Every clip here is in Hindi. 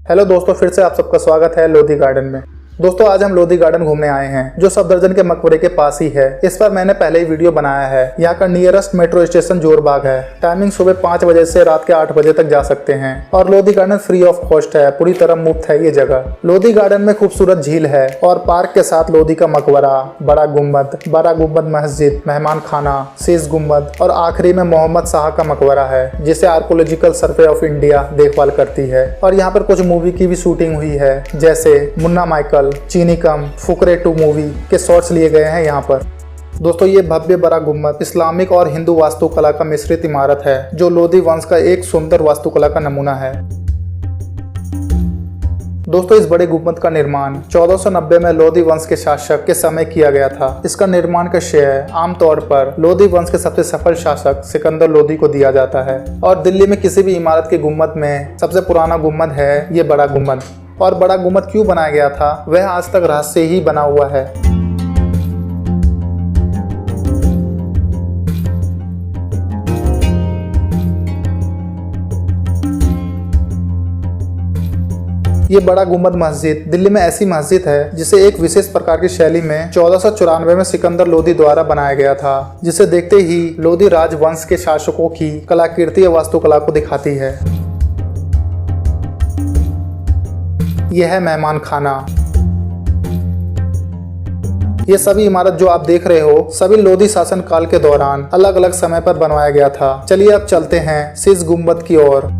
हेलो दोस्तों, फिर से आप सबका स्वागत है लोधी गार्डन में। दोस्तों आज हम लोधी गार्डन घूमने आए हैं जो सफदरजंग के मकबरे के पास ही है। इस पर मैंने पहले ही वीडियो बनाया है। यहाँ का नियरेस्ट मेट्रो स्टेशन जोरबाग है। टाइमिंग सुबह 5 बजे से रात के 8 बजे तक जा सकते हैं और Lodhi garden free of cost है, पूरी तरह मुफ्त है ये जगह। लोधी गार्डन में खूबसूरत झील है और पार्क के साथ लोधी का मकबरा, बड़ा गुम्बद मस्जिद, मेहमान खाना, शीश गुम्बद और आखिरी में मोहम्मद शाह का मकबरा है जिसे आर्कोलॉजिकल सर्वे ऑफ इंडिया देखभाल करती है। और यहाँ पर कुछ मूवी की भी शूटिंग हुई है, जैसे मुन्ना माइकल, चीनी कम, फुकरे 2 मूवी के शॉट्स लिए गए हैं यहाँ पर। दोस्तों ये भव्य बड़ा गुम्बद इस्लामिक और हिंदू वास्तुकला का मिश्रित इमारत है जो लोधी वंश का एक सुंदर वास्तुकला का नमूना है। दोस्तों इस बड़े गुम्बद का निर्माण 1490 में लोधी वंश के शासक के समय किया गया था। इसका निर्माण का श्रेय आमतौर पर लोधी वंश के सबसे सफल शासक सिकंदर लोधी को दिया जाता है। और दिल्ली में किसी भी इमारत के गुम्बद में सबसे पुराना गुम्बद है ये बड़ा गुम्बद। और बड़ा गुम्बद क्यों बनाया गया था वह आज तक रहस्य ही बना हुआ है। ये बड़ा गुम्बद मस्जिद दिल्ली में ऐसी मस्जिद है जिसे एक विशेष प्रकार की शैली में 1494 में सिकंदर लोधी द्वारा बनाया गया था, जिसे देखते ही लोधी राजवंश के शासकों की कलाकृति और वास्तुकला को दिखाती है। यह है मेहमान खाना। ये सभी इमारत जो आप देख रहे हो सभी लोधी शासन काल के दौरान अलग अलग समय पर बनवाया गया था। चलिए अब चलते हैं शीश गुम्बद की ओर।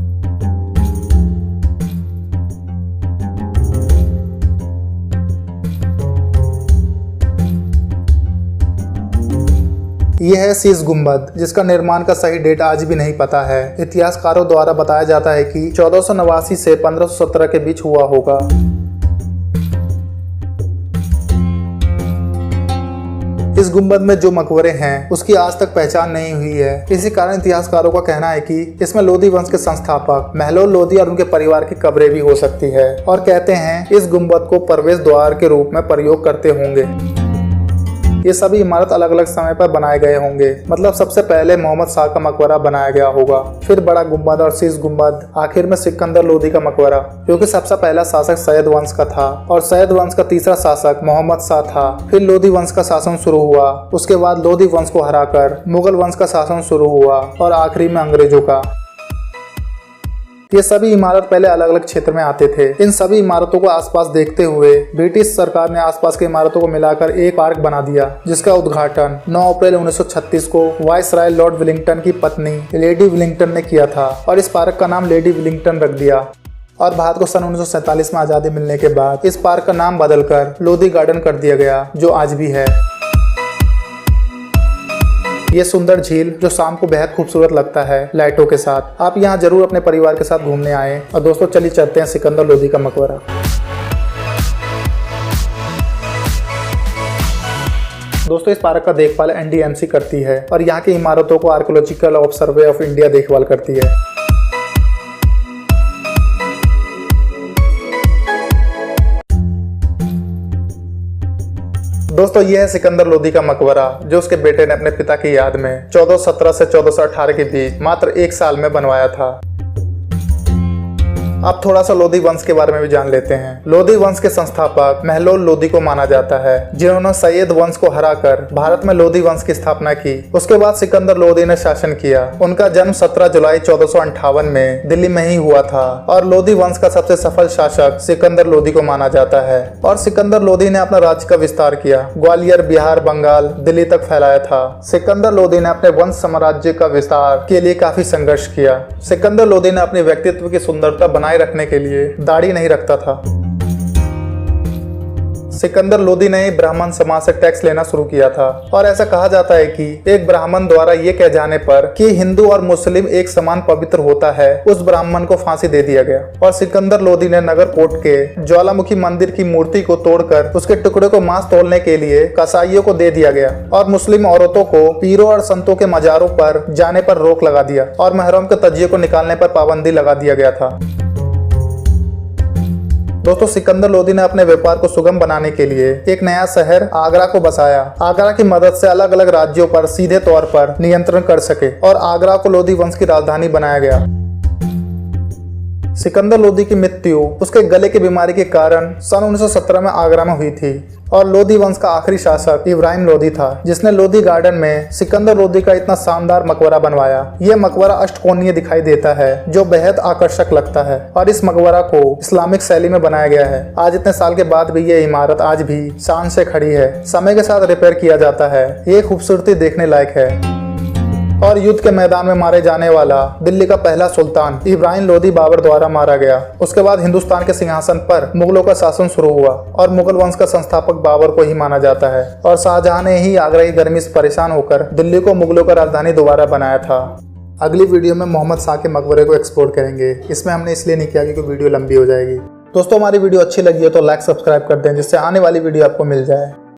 यह है शीश गुम्बद जिसका निर्माण का सही डेट आज भी नहीं पता है। इतिहासकारों द्वारा बताया जाता है कि 1489 से 1517 के बीच हुआ होगा। इस गुम्बद में जो मकबरे हैं उसकी आज तक पहचान नहीं हुई है। इसी कारण इतिहासकारों का कहना है कि इसमें लोधी वंश के संस्थापक महलोल लोधी और उनके परिवार की कब्रें भी हो सकती है। और कहते हैं इस गुम्बद को प्रवेश द्वार के रूप में प्रयोग करते होंगे। ये सभी इमारत अलग अलग समय पर बनाए गए होंगे, मतलब सबसे पहले मोहम्मद शाह का मकबरा बनाया गया होगा, फिर बड़ा गुम्बद और शीश गुम्बद, आखिर में सिकंदर लोधी का मकबरा, क्योंकि सबसे पहला शासक सैयद वंश का था और सैयद वंश का तीसरा शासक मोहम्मद शाह था। फिर लोधी वंश का शासन शुरू हुआ, उसके बाद लोधी वंश को हराकर मुगल वंश का शासन शुरू हुआ और आखिरी में अंग्रेजों का। ये सभी इमारत पहले अलग अलग क्षेत्र में आते थे। इन सभी इमारतों को आसपास देखते हुए ब्रिटिश सरकार ने आसपास की इमारतों को मिलाकर एक पार्क बना दिया, जिसका उद्घाटन 9 अप्रैल 1936 को वाइसराय लॉर्ड विलिंगटन की पत्नी लेडी विलिंगटन ने किया था और इस पार्क का नाम लेडी विलिंगटन रख दिया। और भारत को सन 1947 में आज़ादी मिलने के बाद इस पार्क का नाम बदलकर लोधी गार्डन कर दिया गया, जो आज भी है। ये सुंदर झील जो शाम को बेहद खूबसूरत लगता है लाइटों के साथ। आप यहाँ जरूर अपने परिवार के साथ घूमने आए। और दोस्तों चलिए चलते हैं सिकंदर लोधी का मकबरा। दोस्तों इस पार्क का देखभाल NDMC करती है और यहाँ की इमारतों को आर्कोलॉजिकल सर्वे ऑफ इंडिया देखभाल करती है। दोस्तों ये है सिकंदर लोधी का मकबरा जो उसके बेटे ने अपने पिता की याद में 1417 से 1418 के बीच मात्र 1 साल में बनवाया था। अब थोड़ा सा लोधी वंश के बारे में भी जान लेते हैं। लोधी वंश के संस्थापक महलोल लोधी को माना जाता है, जिन्होंने सैयद वंश को हराकर भारत में लोधी वंश की स्थापना की। उसके बाद सिकंदर लोधी ने शासन किया। उनका जन्म 17 जुलाई 1458 में दिल्ली में ही हुआ था और लोधी वंश का सबसे सफल शासक सिकंदर लोधी को माना जाता है। और सिकंदर लोधी ने अपना राज्य का विस्तार किया, ग्वालियर, बिहार, बंगाल, दिल्ली तक फैलाया था। सिकंदर लोधी ने अपने वंश साम्राज्य का विस्तार के लिए काफी संघर्ष किया। सिकंदर लोधी ने अपने व्यक्तित्व की सुंदरता बनाए रखने के लिए दाढ़ी नहीं रखता था। सिकंदर लोधी ने ब्राह्मण समाज से टैक्स लेना शुरू किया था और ऐसा कहा जाता है कि एक ब्राह्मण द्वारा ये कह जाने पर कि हिंदू और मुस्लिम एक समान पवित्र होता है, उस ब्राह्मण को फांसी दे दिया गया। और सिकंदर लोधी ने नगर कोट के ज्वालामुखी मंदिर की मूर्ति को तोड़कर उसके टुकड़े को मांस तोड़ने के लिए कसाईयों को दे दिया गया और मुस्लिम औरतों को पीरों और संतों के मजारों पर जाने पर रोक लगा दिया और महरम के तजिए को निकालने पर पाबंदी लगा दिया गया था। दोस्तों सिकंदर लोधी ने अपने व्यापार को सुगम बनाने के लिए एक नया शहर आगरा को बसाया। आगरा की मदद से अलग अलग राज्यों पर सीधे तौर पर नियंत्रण कर सके और आगरा को लोधी वंश की राजधानी बनाया गया। सिकंदर लोदी की मृत्यु उसके गले की बीमारी के कारण सन 1917 में आगरा में हुई थी और लोदी वंश का आखिरी शासक इब्राहिम लोदी था, जिसने लोदी गार्डन में सिकंदर लोदी का इतना शानदार मकबरा बनवाया। यह मकबरा अष्टकोणीय दिखाई देता है जो बेहद आकर्षक लगता है और इस मकबरा को इस्लामिक शैली में बनाया गया है। आज इतने साल के बाद भी यह इमारत आज भी शान से खड़ी है। समय के साथ रिपेयर किया जाता है। ये खूबसूरती देखने लायक है। और युद्ध के मैदान में मारे जाने वाला दिल्ली का पहला सुल्तान इब्राहिम लोदी बाबर द्वारा मारा गया। उसके बाद हिंदुस्तान के सिंहासन पर मुगलों का शासन शुरू हुआ और मुगल वंश का संस्थापक बाबर को ही माना जाता है। और शाहजहां ने ही आगरा की गर्मी से परेशान होकर दिल्ली को मुगलों का राजधानी दोबारा बनाया था। अगली वीडियो में मोहम्मद शाह के मकबरे को एक्सप्लोर करेंगे। इसमें हमने इसलिए नहीं किया क्योंकि वीडियो लंबी हो जाएगी। दोस्तों, हमारी वीडियो अच्छी लगी हो तो लाइक सब्सक्राइब कर दें जिससे आने वाली वीडियो आपको मिल जाए।